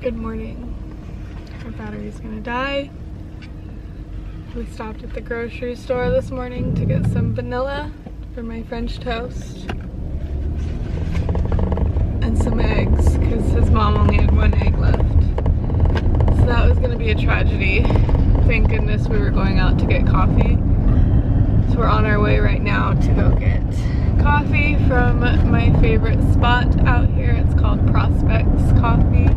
Good morning. Our battery's gonna die. We stopped at the grocery store this morning to get some vanilla for my French toast and some eggs because his mom only had one egg left. So that was gonna be a tragedy. Thank goodness we were going out to get coffee. So we're on our way right now to go get coffee from my favorite spot out here. It's called Prospects Coffee.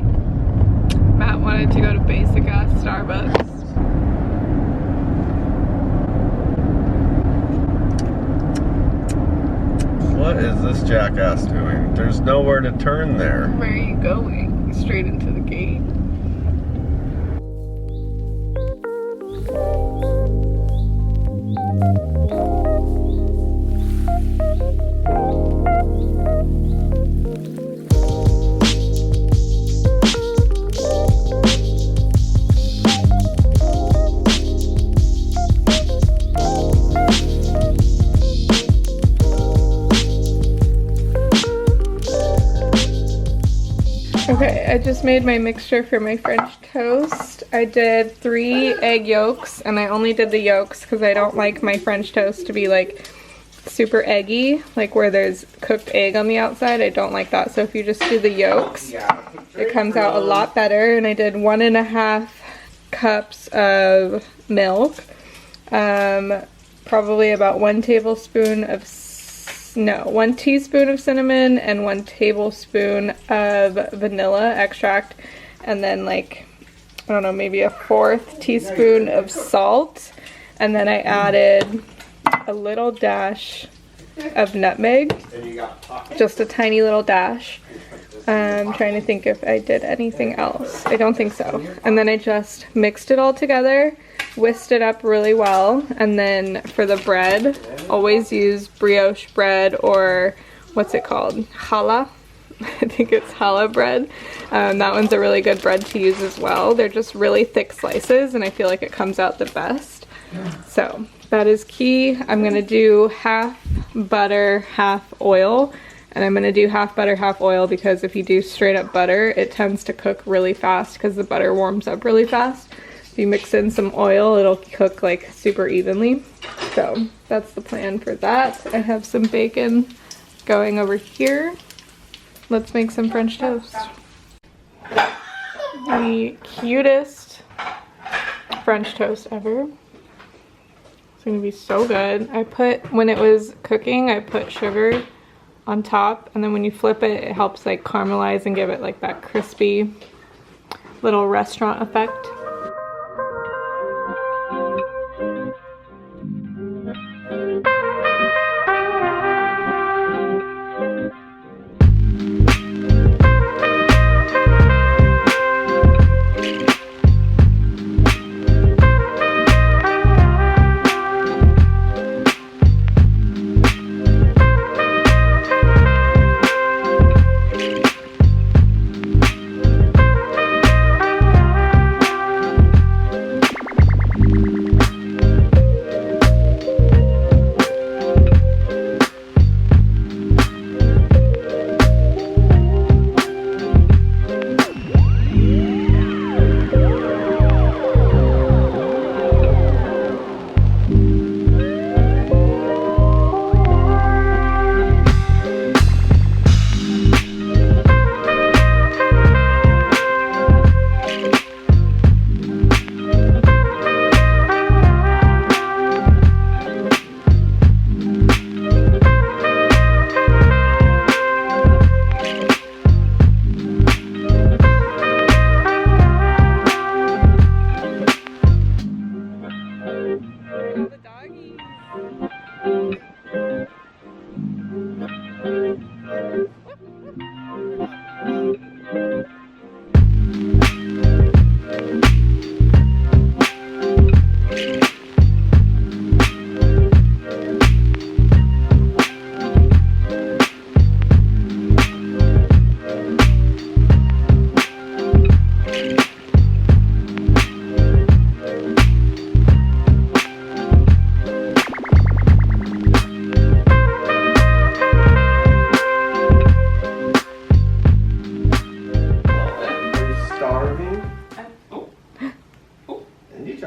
Matt wanted to go to basic ass Starbucks. What is this jackass doing? There's nowhere to turn there. Where are you going? Straight into the gate. Okay, I just made my mixture for my French toast. I did 3 egg yolks, and I only did the yolks because I don't like my French toast to be like super eggy, like where there's cooked egg on the outside. I don't like that. So if you just do the yolks, it comes out a lot better. And I did 1.5 cups of milk, probably about 1 teaspoon of cinnamon and 1 tablespoon of vanilla extract, and then like, I don't know, maybe a 1/4 teaspoon of salt, and then I added a little dash of nutmeg, just a tiny little dash. I'm trying to think if I did anything else. I don't think so. And then I just mixed it all together, whisked it up really well, and then for the bread, always use brioche bread, or what's it called? Challah? I think it's challah bread. That one's a really good bread to use as well. They're just really thick slices, and I feel like it comes out the best. So that is key. I'm gonna do half butter, half oil. And I'm going to do half butter, half oil, because if you do straight up butter, it tends to cook really fast because the butter warms up really fast. If you mix in some oil, it'll cook like super evenly. So that's the plan for that. I have some bacon going over here. Let's make some French toast. The cutest French toast ever. It's going to be so good. When it was cooking, I put sugar on top, and then when you flip it, it helps like caramelize and give it like that crispy little restaurant effect.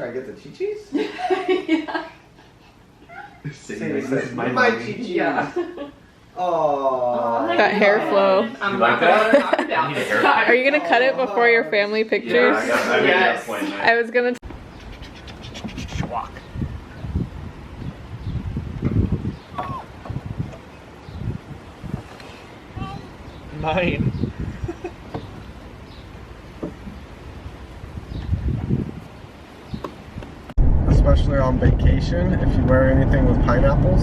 I get the chi-chis? Yeah. Say this is my chi-chis. Yeah. Oh. That hair flow. I'm You not like gonna that? knock it down this hair- time. Are you gonna cut it before your family pictures? Yeah, I made Yes. that point. I was gonna. Walk. Mine. Especially on vacation, if you wear anything with pineapples,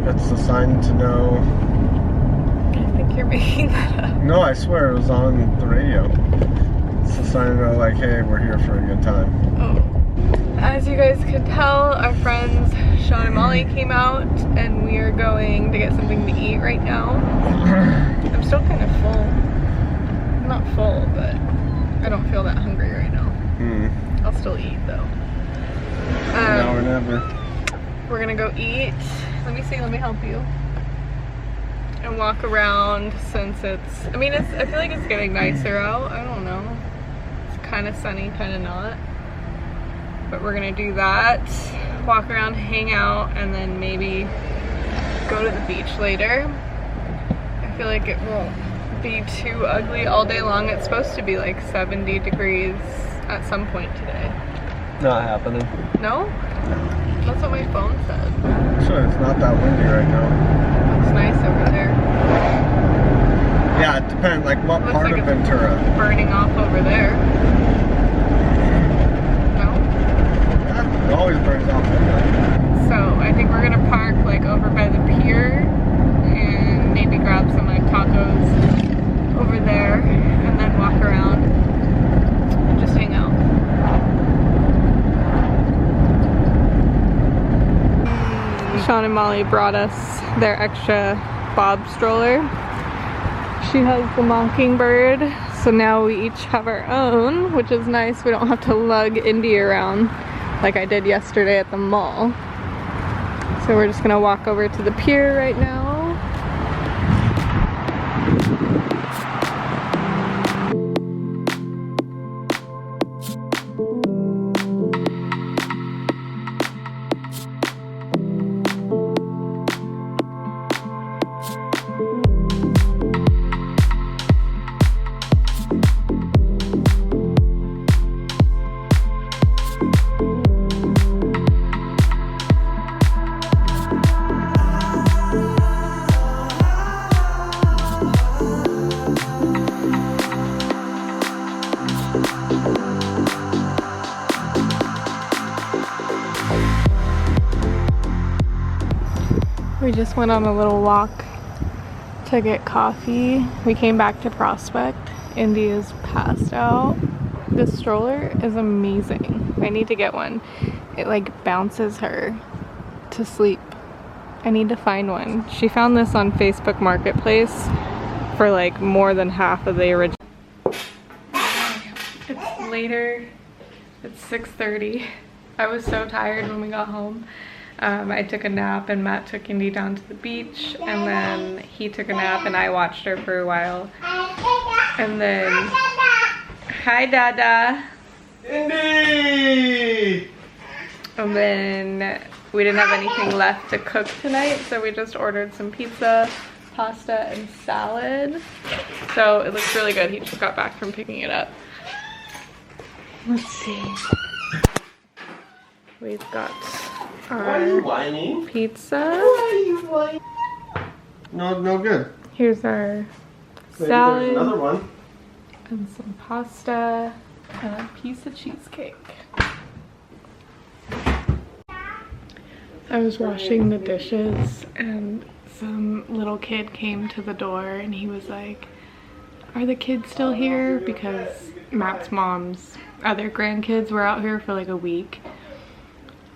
it's a sign to know. I think you're making that up. No, I swear it was on the radio. It's a sign to know, like, hey, we're here for a good time. Oh. As you guys can tell, our friends Sean and Molly came out, and we are going to get something to eat right now. I'm still kind of full. I'm not full, but I don't feel that hungry right now. I'll still eat though. Now or never. We're gonna go eat. Let me see, let me help you. And walk around since it's, I mean, I feel like it's getting nicer out. I don't know. It's kind of sunny, kind of not. But we're gonna do that. Walk around, hang out, and then maybe go to the beach later. I feel like it won't be too ugly all day long. It's supposed to be like 70 degrees at some point today. Not happening. No? That's what my phone said. Actually, it's not that windy right now. Looks nice over there. Yeah, it depends. Like, what Looks part like of it's Ventura? burning off over there. No? Yeah, it always burns off anyway. So I think we're gonna park like over by the pier and maybe grab some like tacos over there and then walk around and just hang out. Sean and Molly brought us their extra Bob stroller. She has the Mockingbird, so now we each have our own, which is nice. We don't have to lug Indy around like I did yesterday at the mall. So we're just gonna walk over to the pier right now. We just went on a little walk to get coffee. We came back to Prospect. Indy is passed out. This stroller is amazing. I need to get one. It like bounces her to sleep. I need to find one. She found this on Facebook Marketplace for like more than half of the original. It's later. It's 6:30. I was so tired when we got home. I took a nap and Matt took Indy down to the beach, and then he took a nap and I watched her for a while. And then, hi Dada. Indy! And then we didn't have anything left to cook tonight, so we just ordered some pizza, pasta, and salad. So it looks really good. He just got back from picking it up. Let's see. We've got our whining? pizza. Why are you whining? No good. Here's our Maybe there's salad another one. and some pasta and a piece of cheesecake. I was washing the dishes and some little kid came to the door and he was like, "Are the kids still here?" Because Matt's mom's other grandkids were out here for like a week.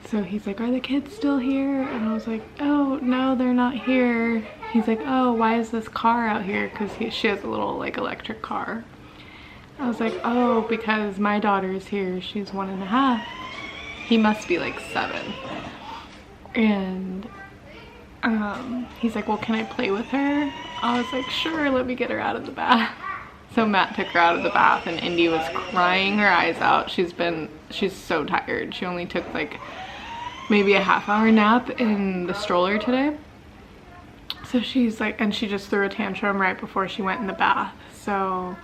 So he's like, "Are the kids still here?" And I was like, "Oh, no, they're not here." He's like, "Oh, why is this car out here?" Because she has a little like electric car. I was like, "Oh, because my daughter's here. She's 1.5. He must be like 7. And he's like, "Well, can I play with her?" I was like, "Sure, let me get her out of the bath." So Matt took her out of the bath and Indy was crying her eyes out. She's so tired. She only took like maybe a half-hour nap in the stroller today. So she's like, and she just threw a tantrum right before she went in the bath. So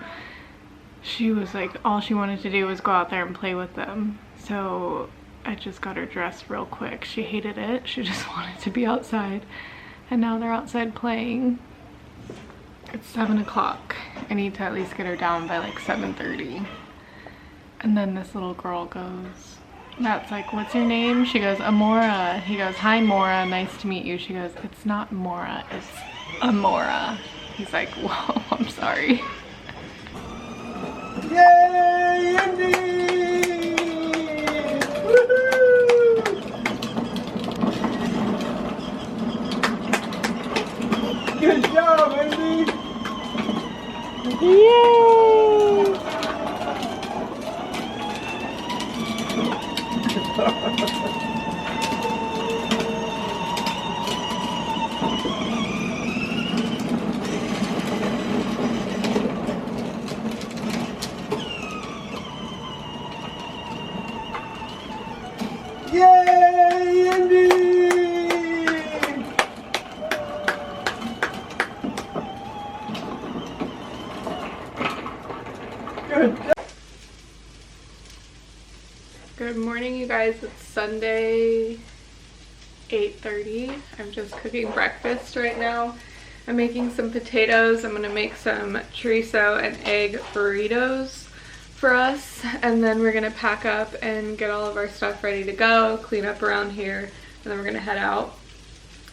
she was like, all she wanted to do was go out there and play with them. So I just got her dressed real quick. She hated it. She just wanted to be outside. And now they're outside playing. It's 7 o'clock. I need to at least get her down by like 7:30. And then this little girl goes, Matt's like, what's your name? She goes, Amora. He goes, hi Mora, nice to meet you. She goes, it's not Mora, it's Amora. He's like, whoa, I'm sorry. Yay, Indy! Woohoo! Good job, Indy! Yay! Yay, Indy! Good job. Good morning, you guys. It's Sunday, 8:30. I'm just cooking breakfast right now. I'm making some potatoes. I'm gonna make some chorizo and egg burritos for us, and then we're gonna pack up and get all of our stuff ready to go, clean up around here, and then we're gonna head out.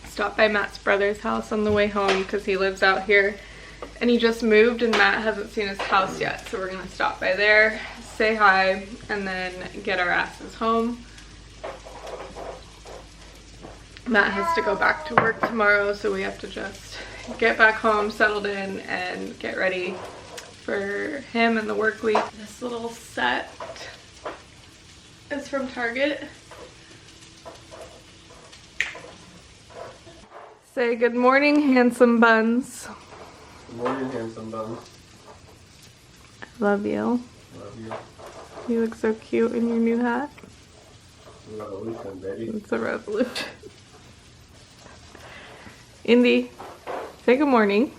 Stop by Matt's brother's house on the way home because he lives out here and he just moved and Matt hasn't seen his house yet, so we're gonna stop by there, say hi, and then get our asses home. Matt has to go back to work tomorrow, so we have to just get back home, settled in, and get ready for him and the work week. This little set is from Target. Say good morning, handsome buns. Good morning, handsome bun. I love you. Love you. You look so cute in your new hat. Revolution, baby. It's a revolution. Indy, say good morning.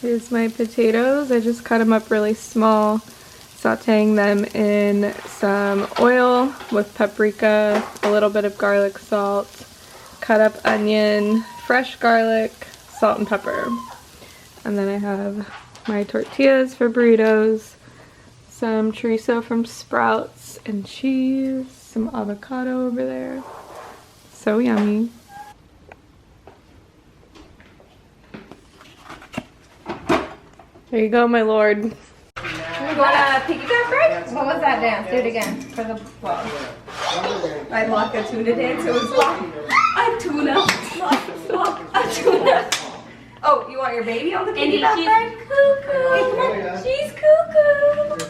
Here's my potatoes. I just cut them up really small, sauteing them in some oil with paprika, a little bit of garlic salt, cut up onion, fresh garlic, salt and pepper. And then I have my tortillas for burritos, some chorizo from Sprouts, and cheese, some avocado over there. So yummy. There you go, my lord. You want to piggyback ride? What was that dance? Do it again for the vlog. I locked a tuna dance. It was lock a tuna. Lock a tuna. Oh, you want your baby on the piggyback ride? Cuckoo. Hey, come on. She's cuckoo.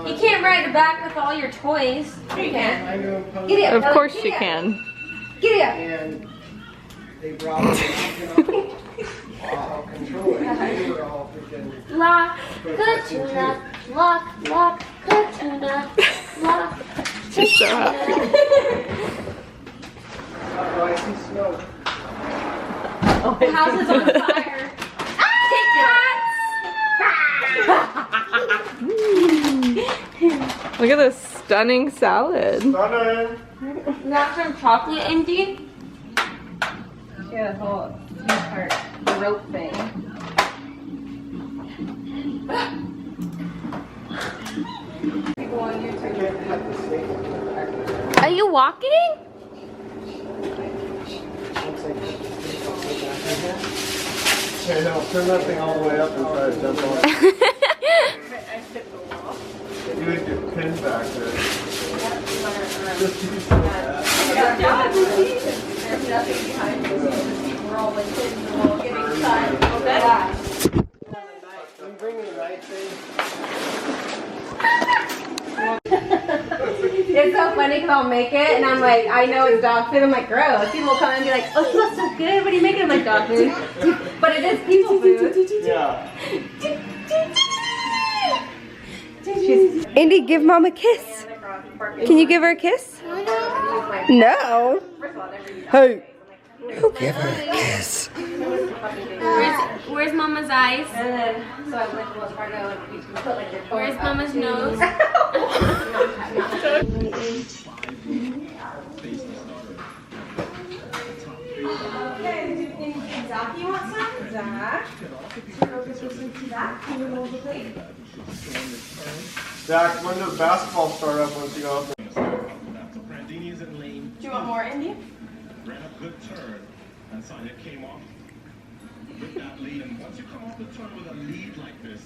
You can't ride it back with all your toys. Sure you can. Giddy up. Of course she can. Giddy up. And they brought it, I'll control it. They were all freaking. Lock the tuna. Lock the tuna. Lock. She's so happy. Oh, I see smoke. The house is on fire. Look at this stunning salad. Stunning. Not some chocolate, Indy? Yeah, the whole part, the rope thing. People on YouTube. Are you walking? Okay, now turn that thing all the way up and try to jump on it. You would get pinned back there. Just use that. There's nothing behind us. We're all like sitting in the wall getting excited. I'm bringing the right thing. It's so funny because I'll make it and I'm like, I know it's dog food. I'm like, gross. People will come and be like, oh, it smells so good. What are you making? I'm like, dog food. But it is people food. Yeah. Indy, give Mom a kiss. Can you give her a kiss? No. Hey. Give her a kiss. Where's Mama's eyes? Where's Mama's nose? Zach, you want some? Zach? Zach, when does basketball start up once you go up? Do you want more, Indy? Ran a good turn, and Sonia came off with that lead. And once you come off the turn with a lead like this,